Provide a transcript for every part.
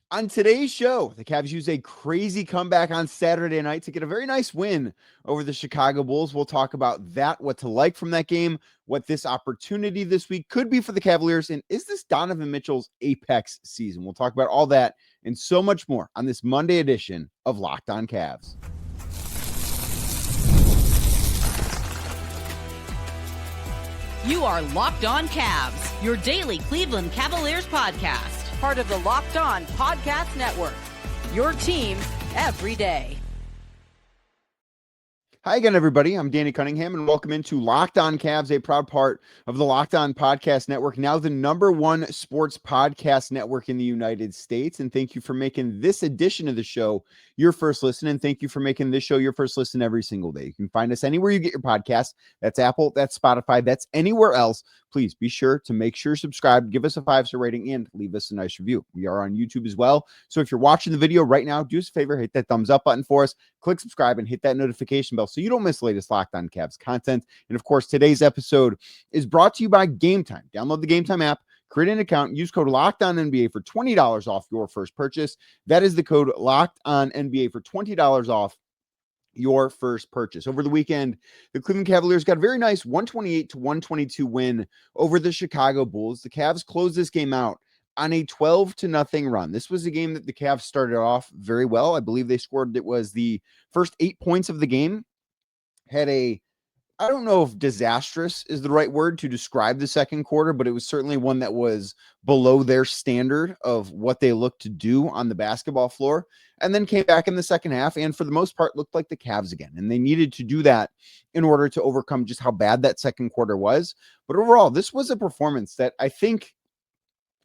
On today's show, the Cavs use a crazy comeback on Saturday night to get a very nice win over the Chicago Bulls. We'll talk about that, what to like from that game, what this opportunity this week could be for the Cavaliers, and is this Donovan Mitchell's apex season? We'll talk about all that and so much more on this Monday edition of Locked On Cavs. You are Locked On Cavs, your daily Cleveland Cavaliers podcast. Part of the Locked On Podcast Network, your team every day. Hi again, everybody. I'm Danny Cunningham, and welcome into Locked On Cavs, a proud part of the Locked On Podcast Network, now the #1 sports podcast network in the United States. And thank you for making this edition of the show your first listen, and thank you for making this show your first listen every single day. You can find us anywhere you get your podcast. That's Apple, that's Spotify, that's anywhere else. Please be sure to make sure subscribe, give us a 5-star rating, and leave us a nice review. We are on YouTube as well. So if you're watching the video right now, do us a favor, hit that thumbs up button for us, click subscribe, and hit that notification bell so you don't miss the latest Locked On Cavs content. And of course, today's episode is brought to you by Game Time. Download the Game Time app, create an account, use code LOCKEDONNBA for $20 off your first purchase. That is the code LOCKEDONNBA for $20 off your first purchase. Over the weekend, the Cleveland Cavaliers got a very nice 128-122 win over the Chicago Bulls. The Cavs closed this game out on a 12-0 run. This was a game that the Cavs started off very well. I believe they scored, it was the first 8 points of the game. Had a, I don't know if disastrous is the right word to describe the second quarter, but it was certainly one that was below their standard of what they looked to do on the basketball floor, and then came back in the second half and for the most part looked like the Cavs again. And they needed to do that in order to overcome just how bad that second quarter was. But overall, this was a performance that I think,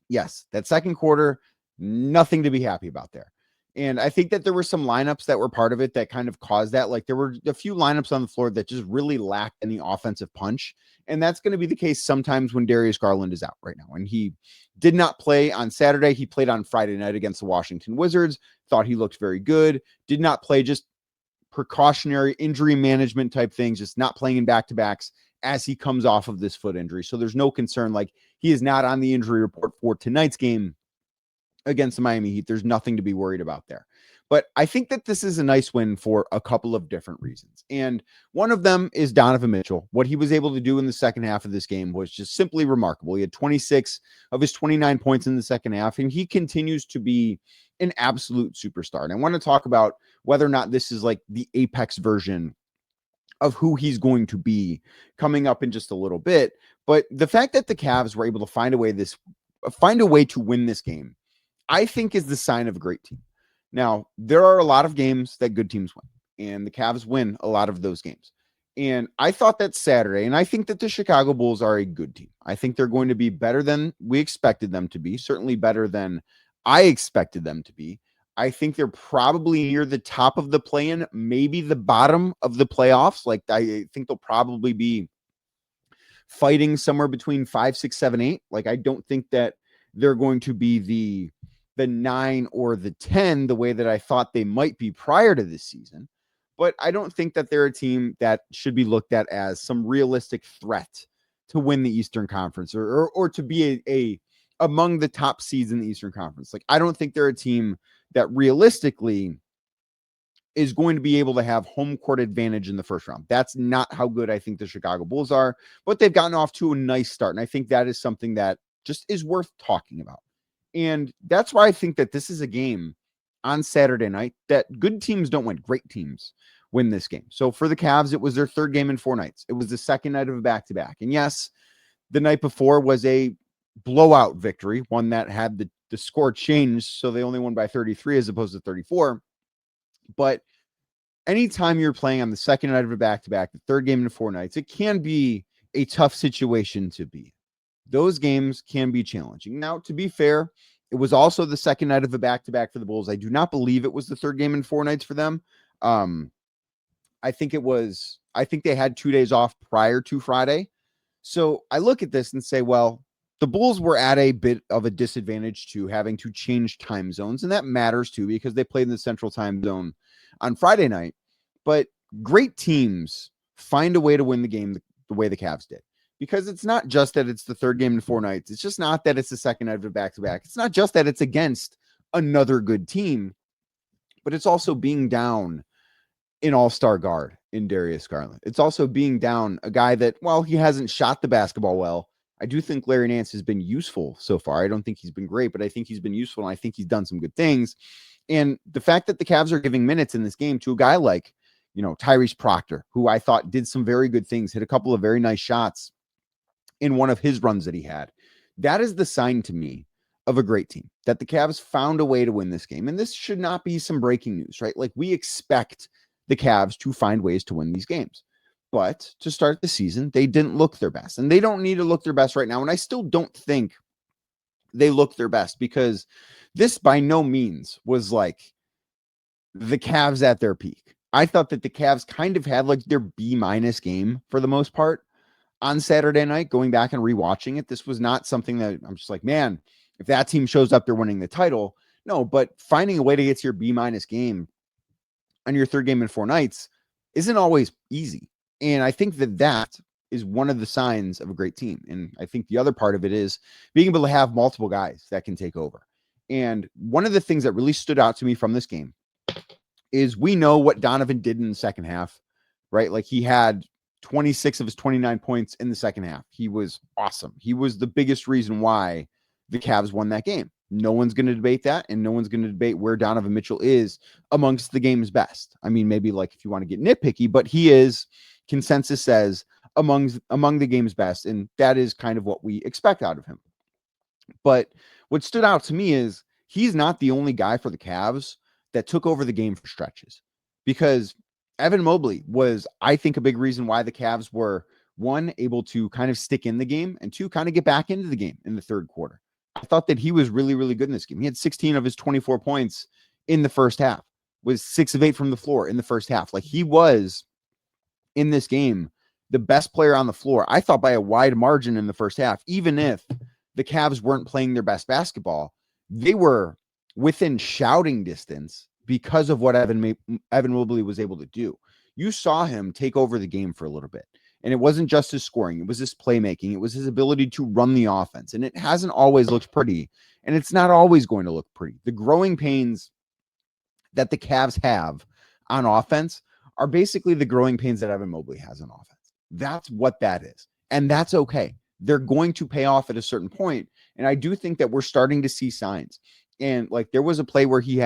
yes, that second quarter, nothing to be happy about there. And I think that there were some lineups that were part of it that kind of caused that. Like there were a few lineups on the floor that just really lacked any offensive punch. And that's going to be the case sometimes when Darius Garland is out right now. And he did not play on Saturday. He played on Friday night against the Washington Wizards. Thought he looked very good. Did not play, just precautionary injury management type things, just not playing in back-to-backs as he comes off of this foot injury. So there's no concern. Like he is not on the injury report for tonight's game against the Miami Heat. There's nothing to be worried about there. But I think that this is a nice win for a couple of different reasons. And one of them is Donovan Mitchell. What he was able to do in the second half of this game was just simply remarkable. He had 26 of his 29 points in the second half, and he continues to be an absolute superstar. And I want to talk about whether or not this is like the apex version of who he's going to be coming up in just a little bit. But the fact that the Cavs were able to find a way to win this game, I think is the sign of a great team. Now, there are a lot of games that good teams win, and the Cavs win a lot of those games. And I thought that Saturday, and I think that the Chicago Bulls are a good team. I think they're going to be better than we expected them to be, certainly better than I expected them to be. I think they're probably near the top of the play-in, maybe the bottom of the playoffs. Like I think they'll probably be fighting somewhere between 5, 6, 7, 8. Like I don't think that they're going to be the 9 or the 10 the way that I thought they might be prior to this season. But I don't think that they're a team that should be looked at as some realistic threat to win the Eastern Conference or to be a among the top seeds in the Eastern Conference. Like I don't think they're a team that realistically is going to be able to have home court advantage in the first round. That's not how good I think the Chicago Bulls are, but they've gotten off to a nice start. And I think that is something that just is worth talking about. And that's why I think that this is a game on Saturday night that good teams don't win. Great teams win this game. So for the Cavs, it was their third game in 4 nights. It was the second night of a back-to-back. And yes, the night before was a blowout victory, one that had the score changed, so they only won by 33 as opposed to 34. But anytime you're playing on the second night of a back-to-back, the third game in 4 nights, it can be a tough situation to be. Those games can be challenging. Now, to be fair, it was also the second night of a back-to-back for the Bulls. I do not believe it was the third game in 4 nights for them. I think they had 2 days off prior to Friday. So I look at this and say, well, the Bulls were at a bit of a disadvantage to having to change time zones. And that matters too, because they played in the central time zone on Friday night. But great teams find a way to win the game the way the Cavs did. Because it's not just that it's the third game in 4 nights. It's just not that it's the second night of a back-to-back. It's not just that it's against another good team, but it's also being down an all-star guard in Darius Garland. It's also being down a guy that, while he hasn't shot the basketball well, I do think Larry Nance has been useful so far. I don't think he's been great, but I think he's been useful, and I think he's done some good things. And the fact that the Cavs are giving minutes in this game to a guy like, Tyrese Proctor, who I thought did some very good things, hit a couple of very nice shots in one of his runs that he had. That is the sign to me of a great team, that the Cavs found a way to win this game. And this should not be some breaking news, right? Like, we expect the Cavs to find ways to win these games. But to start the season, they didn't look their best. And they don't need to look their best right now. And I still don't think they look their best, because this by no means was like the Cavs at their peak. I thought that the Cavs kind of had like their B- game for the most part on Saturday night. Going back and rewatching it, this was not something that I'm just like, man, if that team shows up, they're winning the title. No, but finding a way to get to your B- game on your third game in 4 nights isn't always easy. And I think that is one of the signs of a great team. And I think the other part of it is being able to have multiple guys that can take over. And one of the things that really stood out to me from this game is, we know what Donovan did in the second half, right? Like, he had 26 of his 29 points in the second half. He was awesome. He was the biggest reason why the Cavs won that game. No one's going to debate that, and no one's going to debate where Donovan Mitchell is amongst the game's best. I mean, maybe like if you want to get nitpicky, but he is, consensus says, among the game's best, and that is kind of what we expect out of him. But what stood out to me is, he's not the only guy for the Cavs that took over the game for stretches, because Evan Mobley was, I think, a big reason why the Cavs were, one, able to kind of stick in the game, and two, kind of get back into the game in the third quarter. I thought that he was really, really good in this game. He had 16 of his 24 points in the first half, was 6 of 8 from the floor in the first half. Like, he was, in this game, the best player on the floor, I thought, by a wide margin in the first half. Even if the Cavs weren't playing their best basketball, they were within shouting distance because of what Evan Mobley was able to do. You saw him take over the game for a little bit. And it wasn't just his scoring. It was his playmaking. It was his ability to run the offense. And it hasn't always looked pretty. And it's not always going to look pretty. The growing pains that the Cavs have on offense are basically the growing pains that Evan Mobley has on offense. That's what that is. And that's okay. They're going to pay off at a certain point. And I do think that we're starting to see signs. And like, there was a play where he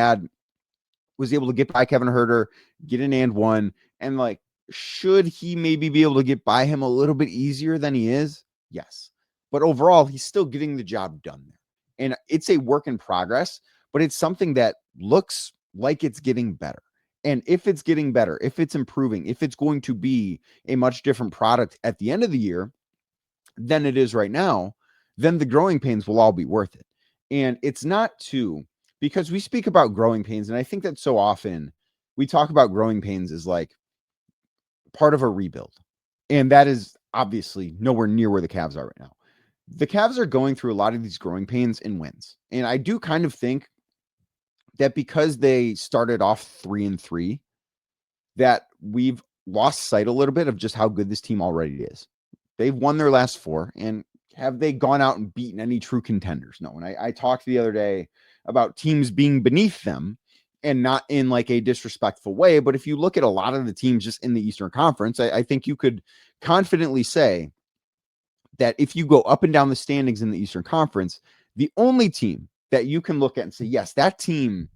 was able to get by Kevin Huerter, get an and one, and like, should he maybe be able to get by him a little bit easier than he is? Yes. But overall, he's still getting the job done there. And it's a work in progress, but it's something that looks like it's getting better. And if it's getting better, if it's improving, if it's going to be a much different product at the end of the year than it is right now, then the growing pains will all be worth it. And it's not because we speak about growing pains, and I think that so often we talk about growing pains as like part of a rebuild. And that is obviously nowhere near where the Cavs are right now. The Cavs are going through a lot of these growing pains in wins. And I do kind of think that because they started off 3-3, that we've lost sight a little bit of just how good this team already is. They've won their last 4, and have they gone out and beaten any true contenders? No. And I talked the other day about teams being beneath them, and not in like a disrespectful way. But if you look at a lot of the teams just in the Eastern Conference, I think you could confidently say that if you go up and down the standings in the Eastern Conference, the only team that you can look at and say, yes, that team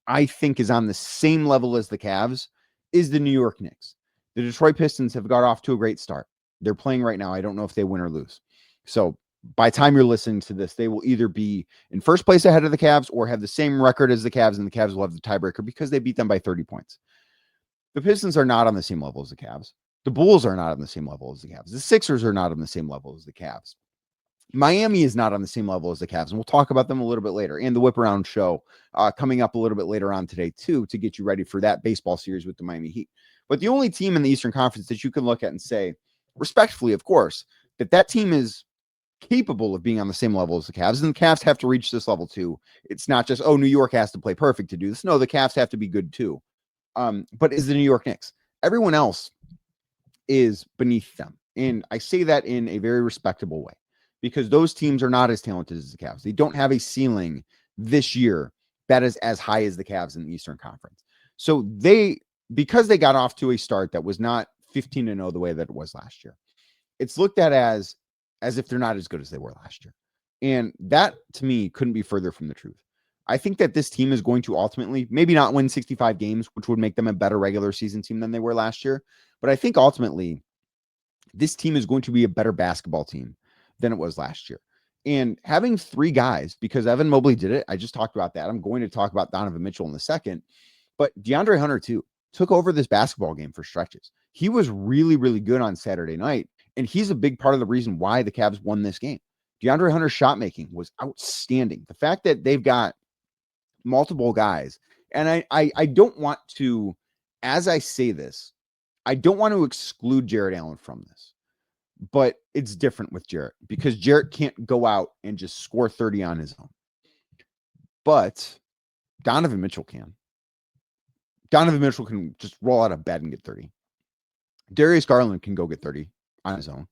I think is on the same level as the Cavs, is the New York Knicks. The Detroit Pistons have got off to a great start. They're playing right now. I don't know if they win or lose. So by the time you're listening to this, they will either be in first place ahead of the Cavs or have the same record as the Cavs, and the Cavs will have the tiebreaker because they beat them by 30 points. The Pistons are not on the same level as the Cavs. The Bulls are not on the same level as the Cavs. The Sixers are not on the same level as the Cavs. Miami is not on the same level as the Cavs, and we'll talk about them a little bit later. And the Whip Around show coming up a little bit later on today, too, to get you ready for that baseball series with the Miami Heat. But the only team in the Eastern Conference that you can look at and say, respectfully, of course, that team is capable of being on the same level as the Cavs, and the Cavs have to reach this level, too. It's not just, New York has to play perfect to do this. No, the Cavs have to be good, too. But is the New York Knicks. Everyone else is beneath them. And I say that in a very respectable way, because those teams are not as talented as the Cavs. They don't have a ceiling this year that is as high as the Cavs in the Eastern Conference. So because they got off to a start that was not 15-0 the way that it was last year, it's looked at as if they're not as good as they were last year. And that, to me, couldn't be further from the truth. I think that this team is going to ultimately maybe not win 65 games, which would make them a better regular season team than they were last year. But I think ultimately this team is going to be a better basketball team than it was last year. And having three guys, because Evan Mobley did it, I just talked about that. I'm going to talk about Donovan Mitchell in a second. But DeAndre Hunter, too, took over this basketball game for stretches. He was really, really good on Saturday night. And he's a big part of the reason why the Cavs won this game. DeAndre Hunter's shot making was outstanding. The fact that they've got multiple guys, and I don't want to, as I say this, I don't want to exclude Jarrett Allen from this, but it's different with Jarrett because Jarrett can't go out and just score 30 on his own. But Donovan Mitchell can. Donovan Mitchell can just roll out of bed and get 30. Darius Garland can go get 30 on his own.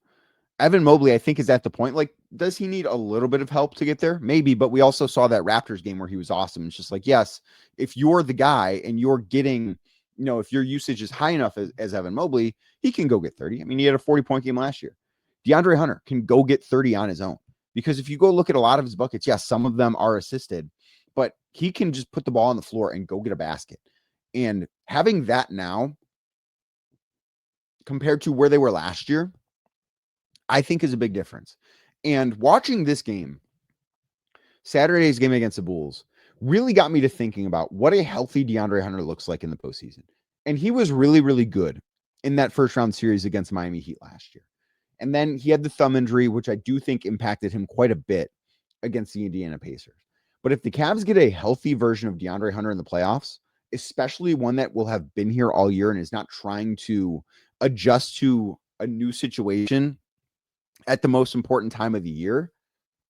Evan Mobley, I think, is at the point, like, does he need a little bit of help to get there? Maybe, but we also saw that Raptors game where he was awesome. It's just like, yes, if you're the guy and you're getting, if your usage is high enough as Evan Mobley, he can go get 30. I mean, he had a 40-point game last year. DeAndre Hunter can go get 30 on his own because if you go look at a lot of his buckets, yes, some of them are assisted, but he can just put the ball on the floor and go get a basket. And having that now compared to where they were last year, I think is a big difference. And watching this game, Saturday's game against the Bulls, really got me to thinking about what a healthy DeAndre Hunter looks like in the postseason. And he was really, really good in that first round series against Miami Heat last year. And then he had the thumb injury, which I do think impacted him quite a bit against the Indiana Pacers. But if the Cavs get a healthy version of DeAndre Hunter in the playoffs, especially one that will have been here all year and is not trying to adjust to a new situation at the most important time of the year,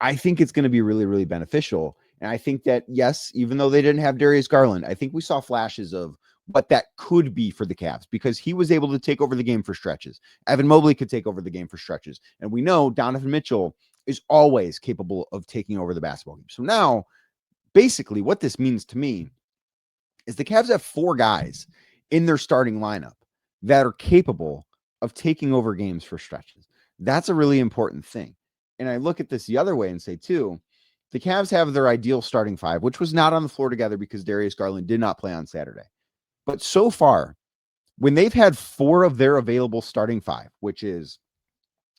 I think it's going to be really, really beneficial. And I think that, yes, even though they didn't have Darius Garland, I think we saw flashes of what that could be for the Cavs because he was able to take over the game for stretches. Evan Mobley could take over the game for stretches. And we know Donovan Mitchell is always capable of taking over the basketball game. So now, basically, what this means to me is the Cavs have four guys in their starting lineup that are capable of taking over games for stretches. That's a really important thing. And I look at this the other way and say, too, the Cavs have their ideal starting five, which was not on the floor together because Darius Garland did not play on Saturday. But so far, when they've had four of their available starting five, which is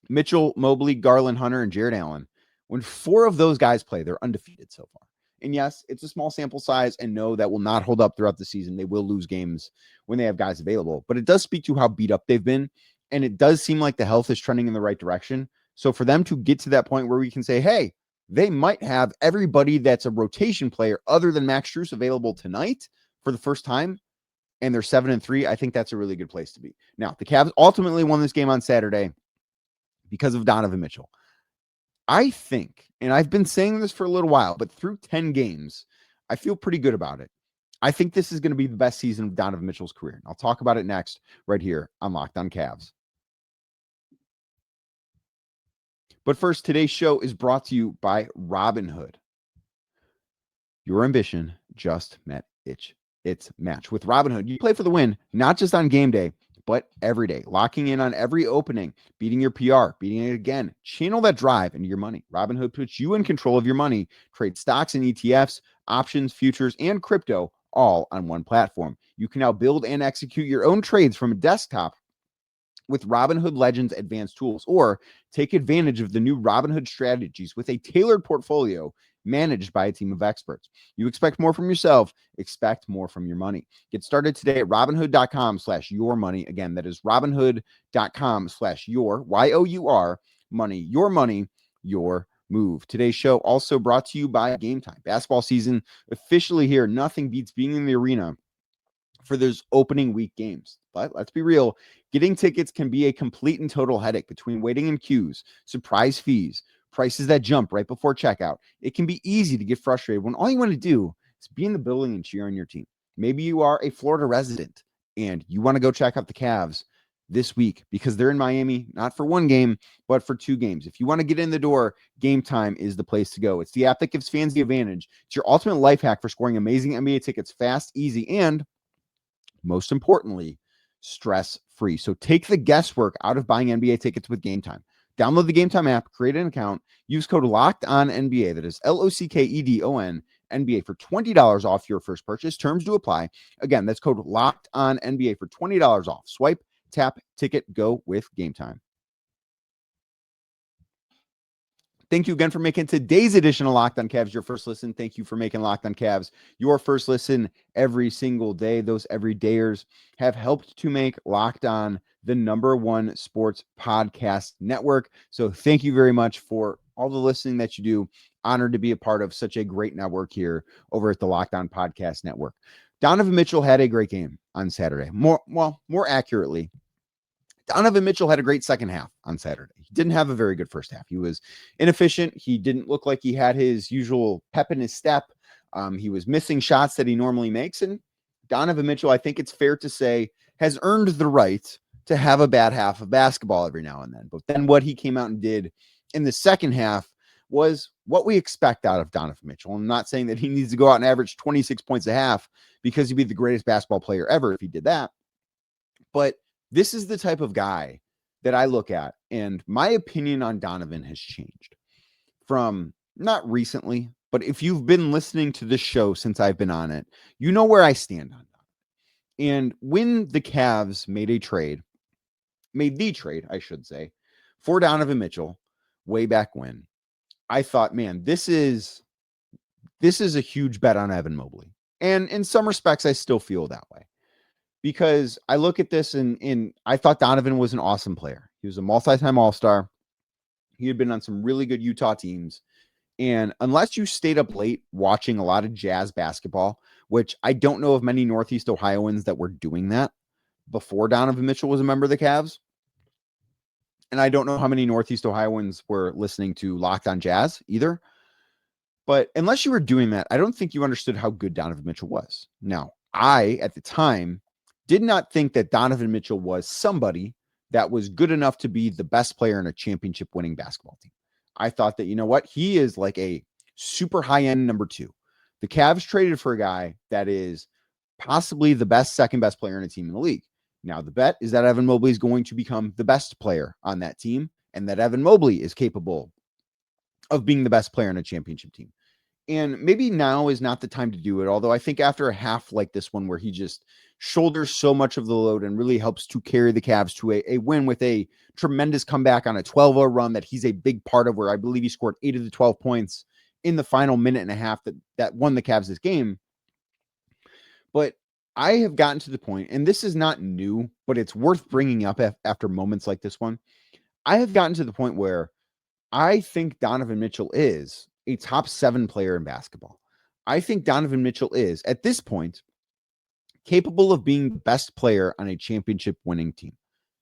Mitchell, Mobley, Garland, Hunter, and Jarrett Allen, when four of those guys play, they're undefeated so far. And yes, it's a small sample size, and no, that will not hold up throughout the season. They will lose games when they have guys available. But it does speak to how beat up they've been. And it does seem like the health is trending in the right direction. So for them to get to that point where we can say, hey, they might have everybody that's a rotation player other than Max Strus available tonight for the first time, and they're 7-3, I think that's a really good place to be. Now, the Cavs ultimately won this game on Saturday because of Donovan Mitchell. I think, and I've been saying this for a little while, but through 10 games, I feel pretty good about it. I think this is going to be the best season of Donovan Mitchell's career. I'll talk about it next right here on Locked On Cavs. But first, today's show is brought to you by Robinhood. Your ambition just met its match. With Robinhood, you play for the win, not just on game day, but every day. Locking in on every opening, beating your PR, beating it again. Channel that drive into your money. Robinhood puts you in control of your money. Trade stocks and ETFs, options, futures, and crypto all on one platform. You can now build and execute your own trades from a desktop with Robinhood Legends advanced tools, or take advantage of the new Robinhood strategies with a tailored portfolio managed by a team of experts. You expect more from yourself, expect more from your money. Get started today at Robinhood.com/yourmoney. Again, that is Robinhood.com/your, YOUR, money, your money, your move. Today's show also brought to you by Game Time. Basketball season officially here. Nothing beats being in the arena for those opening week games. But let's be real, getting tickets can be a complete and total headache between waiting in queues, surprise fees, prices that jump right before checkout. It can be easy to get frustrated when all you want to do is be in the building and cheer on your team. Maybe you are a Florida resident and you want to go check out the Cavs. this week because they're in Miami, not for one game, but for 2 games. If you want to get in the door, Game Time is the place to go. It's the app that gives fans the advantage. It's your ultimate life hack for scoring amazing NBA tickets fast, easy, and most importantly, stress-free. So take the guesswork out of buying NBA tickets with Game Time. Download the Game Time app, create an account, use code LOCKEDONNBA, that is LOCKEDON NBA, for $20 off your first purchase. Terms do apply. Again, that's code LOCKEDONNBA for $20 off. Swipe, tap, ticket, go with Game Time. Thank you again for making today's edition of Locked On Cavs your first listen. Thank you for making Locked On Cavs your first listen every single day. Those everydayers have helped to make Locked On the #1 sports podcast network. So thank you very much for all the listening that you do. Honored to be a part of such a great network here over at the Locked On Podcast Network. Donovan Mitchell had a great game on Saturday. More accurately, Donovan Mitchell had a great second half on Saturday. He didn't have a very good first half. He was inefficient. He didn't look like he had his usual pep in his step. He was missing shots that he normally makes. And Donovan Mitchell, I think it's fair to say, has earned the right to have a bad half of basketball every now and then. But then what he came out and did in the second half was what we expect out of Donovan Mitchell. I'm not saying that he needs to go out and average 26 points a half because he'd be the greatest basketball player ever if he did that. But this is the type of guy that I look at, and my opinion on Donovan has changed from not recently, but if you've been listening to this show since I've been on it, you know where I stand on Donovan. And when the Cavs made the trade, I should say, for Donovan Mitchell way back when, I thought, man, this is a huge bet on Evan Mobley. And in some respects, I still feel that way. Because I look at this and I thought Donovan was an awesome player. He was a multi-time All-Star. He had been on some really good Utah teams. And unless you stayed up late watching a lot of Jazz basketball, which I don't know of many Northeast Ohioans that were doing that before Donovan Mitchell was a member of the Cavs. And I don't know how many Northeast Ohioans were listening to Locked On Jazz either. But unless you were doing that, I don't think you understood how good Donovan Mitchell was. Now, I, at the time, did not think that Donovan Mitchell was somebody that was good enough to be the best player in a championship winning basketball team. I thought that, you know what? He is like a super high end number 2. The Cavs traded for a guy that is possibly the second best player in a team in the league. Now, the bet is that Evan Mobley is going to become the best player on that team and that Evan Mobley is capable of being the best player in a championship team. And maybe now is not the time to do it. Although I think after a half like this one, where he just shoulders so much of the load and really helps to carry the Cavs to a win with a tremendous comeback on a 12-0 run that he's a big part of, where I believe he scored 8 of the 12 points in the final minute and a half that won the Cavs this game. But I have gotten to the point, and this is not new, but it's worth bringing up after moments like this one. I have gotten to the point where I think Donovan Mitchell is a top 7 player in basketball. I think Donovan Mitchell is, at this point, capable of being the best player on a championship winning team.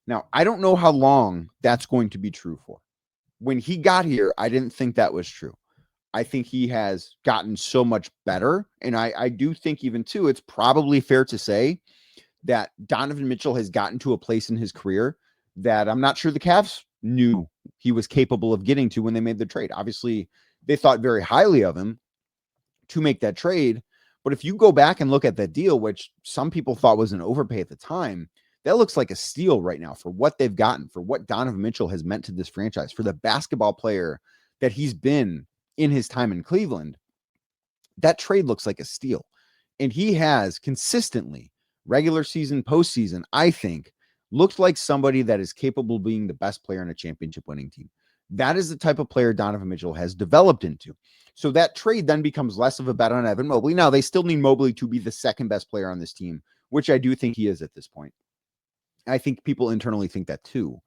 Now, I don't know how long that's going to be true for. When he got here, I didn't think that was true. I think he has gotten so much better. And I do think even too, it's probably fair to say that Donovan Mitchell has gotten to a place in his career that I'm not sure the Cavs knew he was capable of getting to when they made the trade. Obviously, they thought very highly of him to make that trade. But if you go back and look at that deal, which some people thought was an overpay at the time, that looks like a steal right now for what they've gotten, for what Donovan Mitchell has meant to this franchise, for the basketball player that he's been in his time in Cleveland. That trade looks like a steal. And he has consistently, regular season, postseason, I think, looked like somebody that is capable of being the best player in a championship winning team. That is the type of player Donovan Mitchell has developed into. So that trade then becomes less of a bet on Evan Mobley. Now, they still need Mobley to be the second best player on this team, which I do think he is at this point. I think people internally think that too,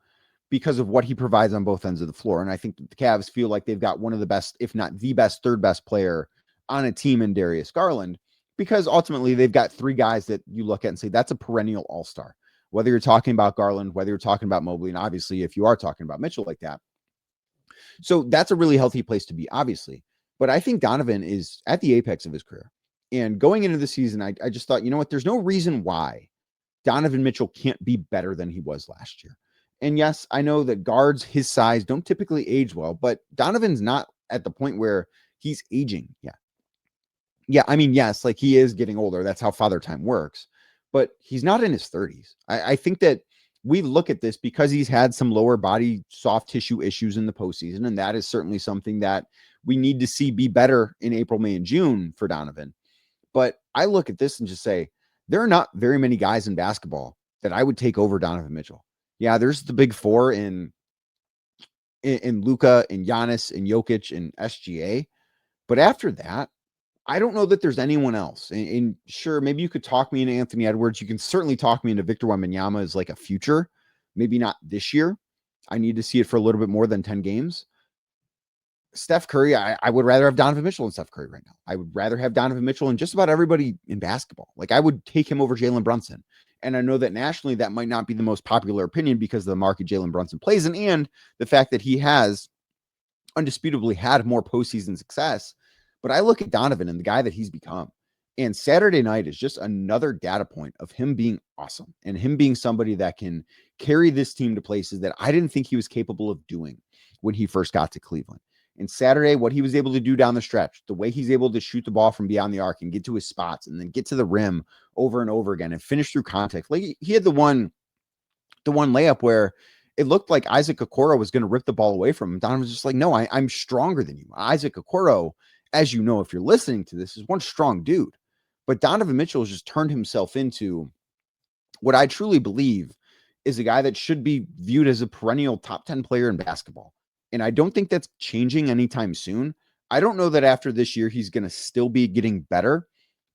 because of what he provides on both ends of the floor. And I think the Cavs feel like they've got one of the best, if not the best, third best player on a team in Darius Garland, because ultimately they've got 3 guys that you look at and say, that's a perennial all-star. Whether you're talking about Garland, whether you're talking about Mobley, and obviously if you are talking about Mitchell like that. So that's a really healthy place to be, obviously. But I think Donovan is at the apex of his career. And going into the season, I just thought, you know what, there's no reason why Donovan Mitchell can't be better than he was last year. And yes, I know that guards his size don't typically age well, but Donovan's not at the point where he's aging yet. Yeah, I mean, yes, like he is getting older. That's how father time works, but he's not in his 30s. I think that we look at this because he's had some lower body soft tissue issues in the postseason, and that is certainly something that we need to see be better in April, May, and June for Donovan. But I look at this and just say, there are not very many guys in basketball that I would take over Donovan Mitchell. Yeah, there's the big four in Luka and Giannis and Jokic and SGA. But after that, I don't know that there's anyone else. And sure, maybe you could talk me into Anthony Edwards. You can certainly talk me into Victor Wembanyama as like a future. Maybe not this year. I need to see it for a little bit more than 10 games. Steph Curry, I would rather have Donovan Mitchell than Steph Curry right now. I would rather have Donovan Mitchell and just about everybody in basketball. Like I would take him over Jalen Brunson. And I know that nationally that might not be the most popular opinion because of the market Jalen Brunson plays in and the fact that he has undisputably had more postseason success. But I look at Donovan and the guy that he's become. And Saturday night is just another data point of him being awesome and him being somebody that can carry this team to places that I didn't think he was capable of doing when he first got to Cleveland. And Saturday, what he was able to do down the stretch, the way he's able to shoot the ball from beyond the arc and get to his spots and then get to the rim over and over again and finish through contact. Like he had the one layup where it looked like Isaac Okoro was going to rip the ball away from him. Donovan was just like, no, I'm stronger than you. Isaac Okoro, as you know, if you're listening to this, is one strong dude. But Donovan Mitchell has just turned himself into what I truly believe is a guy that should be viewed as a perennial top 10 player in basketball. And I don't think that's changing anytime soon. I don't know that after this year, he's going to still be getting better.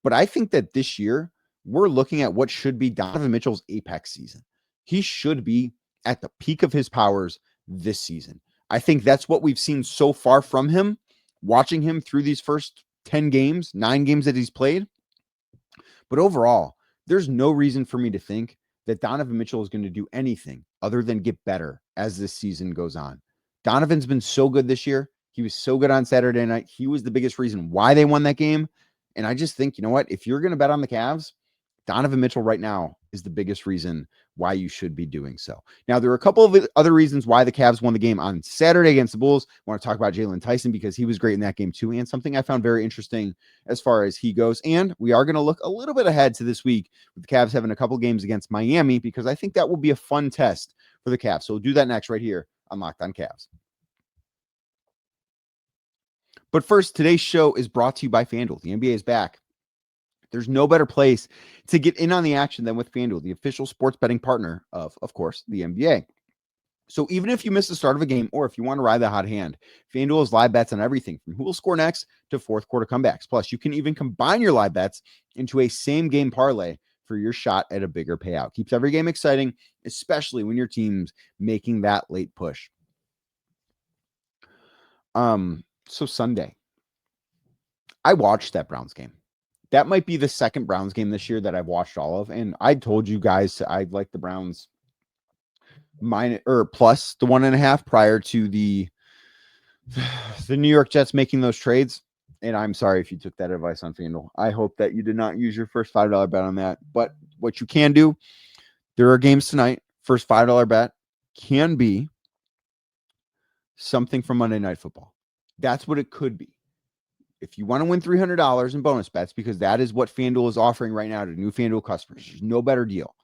But I think that this year, we're looking at what should be Donovan Mitchell's apex season. He should be at the peak of his powers this season. I think that's what we've seen so far from him, watching him through these first 10 games, 9 games that he's played. But overall, there's no reason for me to think that Donovan Mitchell is going to do anything other than get better as this season goes on. Donovan's been so good this year. He was so good on Saturday night. He was the biggest reason why they won that game. And I just think, you know what? If you're going to bet on the Cavs, Donovan Mitchell right now is the biggest reason why you should be doing so. Now, there are a couple of other reasons why the Cavs won the game on Saturday against the Bulls. I want to talk about Jaylon Tyson because he was great in that game too, and something I found very interesting as far as he goes. And we are going to look a little bit ahead to this week with the Cavs having a couple games against Miami because I think that will be a fun test for the Cavs. So we'll do that next right here on Locked On Cavs. But first, today's show is brought to you by FanDuel. The NBA is back. There's no better place to get in on the action than with FanDuel, the official sports betting partner of course, the NBA. So even if you miss the start of a game or if you want to ride the hot hand, FanDuel has live bets on everything from who will score next to fourth quarter comebacks. Plus, you can even combine your live bets into a same game parlay for your shot at a bigger payout. Keeps every game exciting, especially when your team's making that late push. So Sunday, I watched that Browns game. That might be the second Browns game this year that I've watched all of. And I told you guys I like the Browns plus the 1.5 prior to the New York Jets making those trades. And I'm sorry if you took that advice on FanDuel. I hope that you did not use your first $5 bet on that. But what you can do, there are games tonight. First $5 bet can be something from Monday Night Football. That's what it could be. If you want to win $300 in bonus bets, because that is what FanDuel is offering right now to new FanDuel customers, there's no better deal.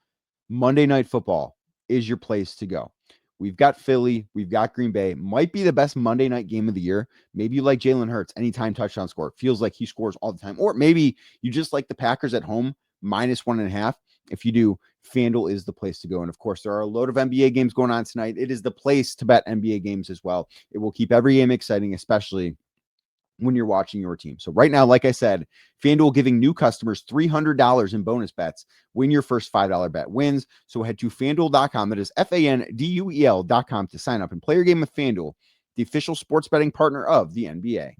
Monday Night Football is your place to go. We've got Philly. We've got Green Bay. Might be the best Monday night game of the year. Maybe you like Jalen Hurts, anytime touchdown score. It feels like he scores all the time. Or maybe you just like the Packers at home, minus 1.5. If you do, FanDuel is the place to go. And of course, there are a load of NBA games going on tonight. It is the place to bet NBA games as well. It will keep every game exciting, especially when you're watching your team. So right now, like I said, FanDuel giving new customers $300 in bonus bets when your first $5 bet wins. So head to FanDuel.com. That is FanDuel.com to sign up and play your game with FanDuel, the official sports betting partner of the NBA.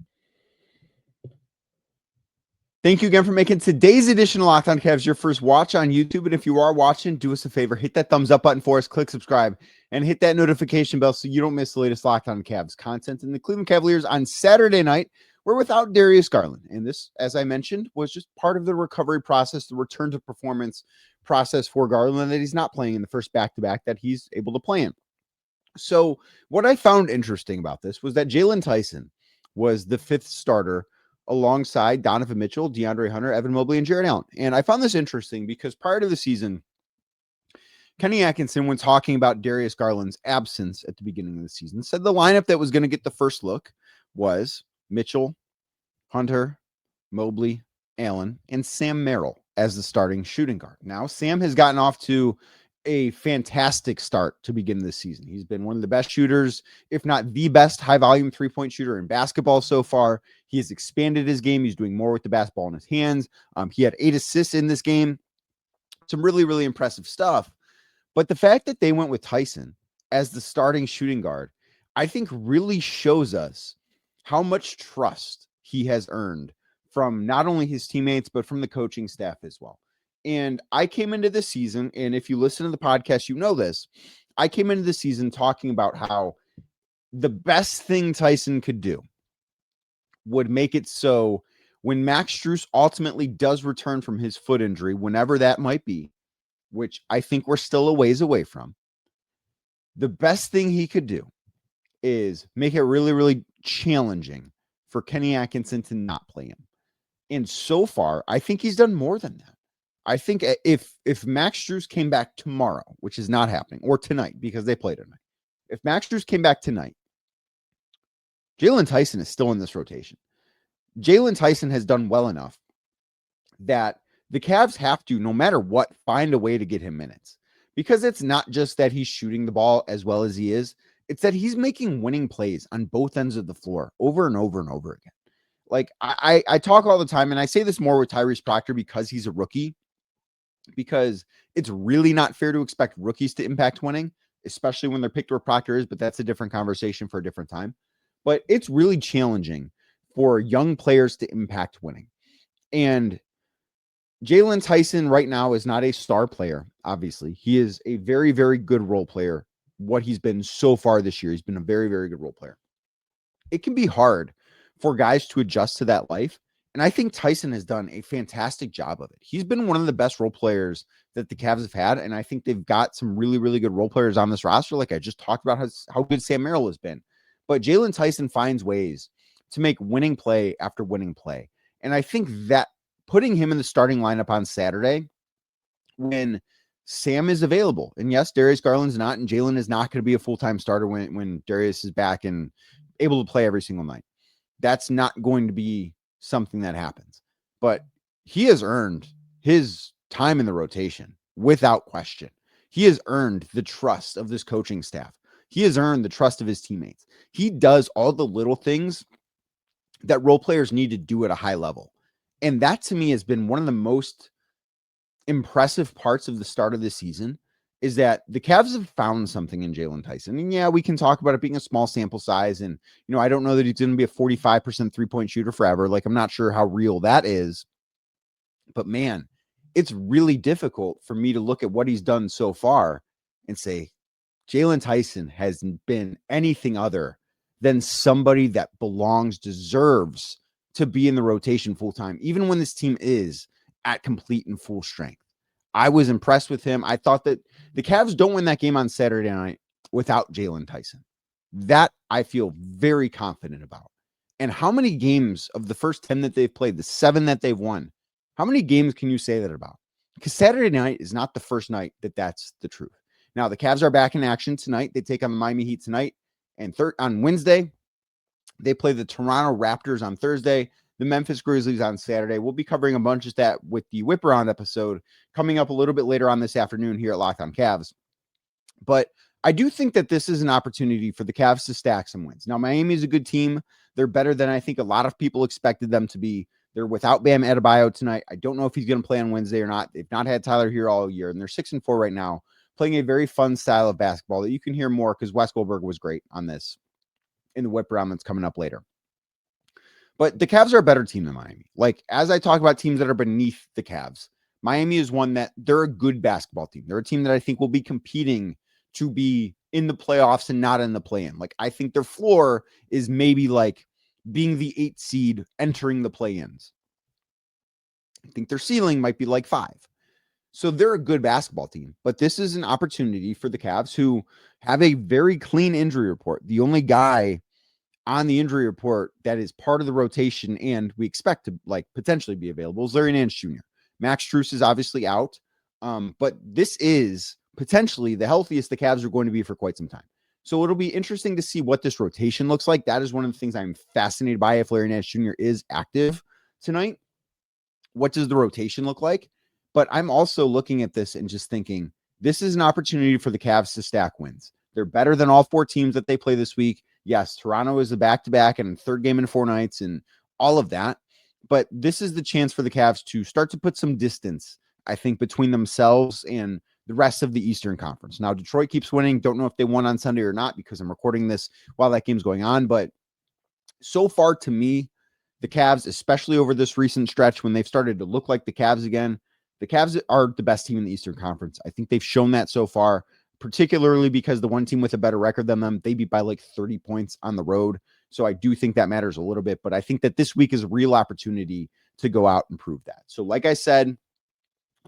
Thank you again for making today's edition of Locked On Cavs your first watch on YouTube. And if you are watching, do us a favor, hit that thumbs up button for us, click subscribe, and hit that notification bell so you don't miss the latest Locked On Cavs content. And the Cleveland Cavaliers on Saturday night were without Darius Garland. And this, as I mentioned, was just part of the recovery process, the return to performance process for Garland, that he's not playing in the first back-to-back that he's able to play in. So what I found interesting about this was that Jaylon Tyson was the fifth starter alongside Donovan Mitchell, DeAndre Hunter, Evan Mobley, and Jared Allen. And I found this interesting because prior to the season, Kenny Atkinson, when talking about Darius Garland's absence at the beginning of the season, said the lineup that was going to get the first look was Mitchell, Hunter, Mobley, Allen, and Sam Merrill as the starting shooting guard. Now, Sam has gotten off to a fantastic start to begin this season. He's been one of the best shooters, if not the best high-volume three-point shooter in basketball so far. He has expanded his game. He's doing more with the basketball in his hands. He had 8 assists in this game. Some really, really impressive stuff. But the fact that they went with Tyson as the starting shooting guard, I think really shows us how much trust he has earned from not only his teammates, but from the coaching staff as well. And I came into this season, and if you listen to the podcast, you know this, I came into the season talking about how the best thing Tyson could do would make it so when Max Strus ultimately does return from his foot injury, whenever that might be, which I think we're still a ways away from, the best thing he could do is make it really, really challenging for Kenny Atkinson to not play him. And so far, I think he's done more than that. I think if Max Strus came back tomorrow, which is not happening, or tonight because they play tonight, if Max Strus came back tonight, Jaylon Tyson is still in this rotation. Jaylon Tyson has done well enough that the Cavs have to, no matter what, find a way to get him minutes, because it's not just that he's shooting the ball as well as he is. It's that he's making winning plays on both ends of the floor over and over and over again. Like I talk all the time, and I say this more with Tyrese Proctor because he's a rookie, because it's really not fair to expect rookies to impact winning, especially when they're picked where Proctor is, but that's a different conversation for a different time. But it's really challenging for young players to impact winning. And Jaylon Tyson right now is not a star player, obviously. He is a very, very good role player. What he's been so far this year, he's been a very, very good role player. It can be hard for guys to adjust to that life. And I think Tyson has done a fantastic job of it. He's been one of the best role players that the Cavs have had. And I think they've got some really, really good role players on this roster. Like I just talked about how good Sam Merrill has been. But Jaylon Tyson finds ways to make winning play after winning play. And I think that putting him in the starting lineup on Saturday when Sam is available, and yes, Darius Garland's not, and Jaylon is not going to be a full-time starter when Darius is back and able to play every single night. That's not going to be something that happens. But he has earned his time in the rotation without question. He has earned the trust of this coaching staff. He has earned the trust of his teammates. He does all the little things that role players need to do at a high level. And that to me has been one of the most impressive parts of the start of the season, is that the Cavs have found something in Jaylon Tyson. And yeah, we can talk about it being a small sample size. And, you know, I don't know that he's going to be a 45% three-point shooter forever. Like, I'm not sure how real that is. But man, it's really difficult for me to look at what he's done so far and say, Jaylon Tyson has been anything other than somebody that belongs, deserves to be in the rotation full-time, even when this team is at complete and full strength. I was impressed with him. I thought that the Cavs don't win that game on Saturday night without Jaylon Tyson. That I feel very confident about. And how many games of the first 10 that they've played, the 7 that they've won, how many games can you say that about? Because Saturday night is not the first night that that's the truth. Now, the Cavs are back in action tonight. They take on the Miami Heat tonight. And on Wednesday, they play the Toronto Raptors on Thursday, the Memphis Grizzlies on Saturday. We'll be covering a bunch of that with the Whip Around episode coming up a little bit later on this afternoon here at Locked On Cavs. But I do think that this is an opportunity for the Cavs to stack some wins. Now, Miami is a good team. They're better than I think a lot of people expected them to be. They're without Bam Adebayo tonight. I don't know if he's going to play on Wednesday or not. They've not had Tyler here all year, and they're 6-4 right now, playing a very fun style of basketball that you can hear more because Wes Goldberg was great on this in the Whip Around that's coming up later. But the Cavs are a better team than Miami. Like, as I talk about teams that are beneath the Cavs, Miami is one that they're a good basketball team. They're a team that I think will be competing to be in the playoffs and not in the play-in. Like, I think their floor is maybe like being the 8th seed entering the play-ins. I think their ceiling might be like 5. So they're a good basketball team, but this is an opportunity for the Cavs, who have a very clean injury report. The only guy on the injury report that is part of the rotation and we expect to potentially be available is Larry Nance Jr. Max Strus is obviously out, but this is potentially the healthiest the Cavs are going to be for quite some time. So it'll be interesting to see what this rotation looks like. That is one of the things I'm fascinated by. If Larry Nance Jr. is active tonight, what does the rotation look like? But I'm also looking at this and just thinking, this is an opportunity for the Cavs to stack wins. They're better than all 4 teams that they play this week. Yes, Toronto is a back-to-back and 3rd game in 4 nights and all of that. But this is the chance for the Cavs to start to put some distance, I think, between themselves and the rest of the Eastern Conference. Now, Detroit keeps winning. Don't know if they won on Sunday or not because I'm recording this while that game's going on. But so far, to me, the Cavs, especially over this recent stretch when they've started to look like the Cavs again, the Cavs are the best team in the Eastern Conference. I think they've shown that so far, particularly because the one team with a better record than them, they beat by like 30 points on the road. So I do think that matters a little bit, but I think that this week is a real opportunity to go out and prove that. So like I said,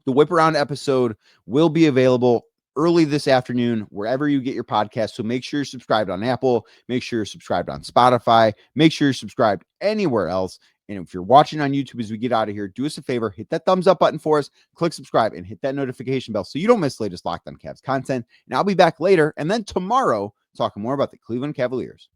the Whip Around episode will be available early this afternoon, wherever you get your podcast. So make sure you're subscribed on Apple, make sure you're subscribed on Spotify, make sure you're subscribed anywhere else. And if you're watching on YouTube as we get out of here, do us a favor, hit that thumbs up button for us, click subscribe, and hit that notification bell so you don't miss the latest Locked On Cavs content. And I'll be back later and then tomorrow talking more about the Cleveland Cavaliers.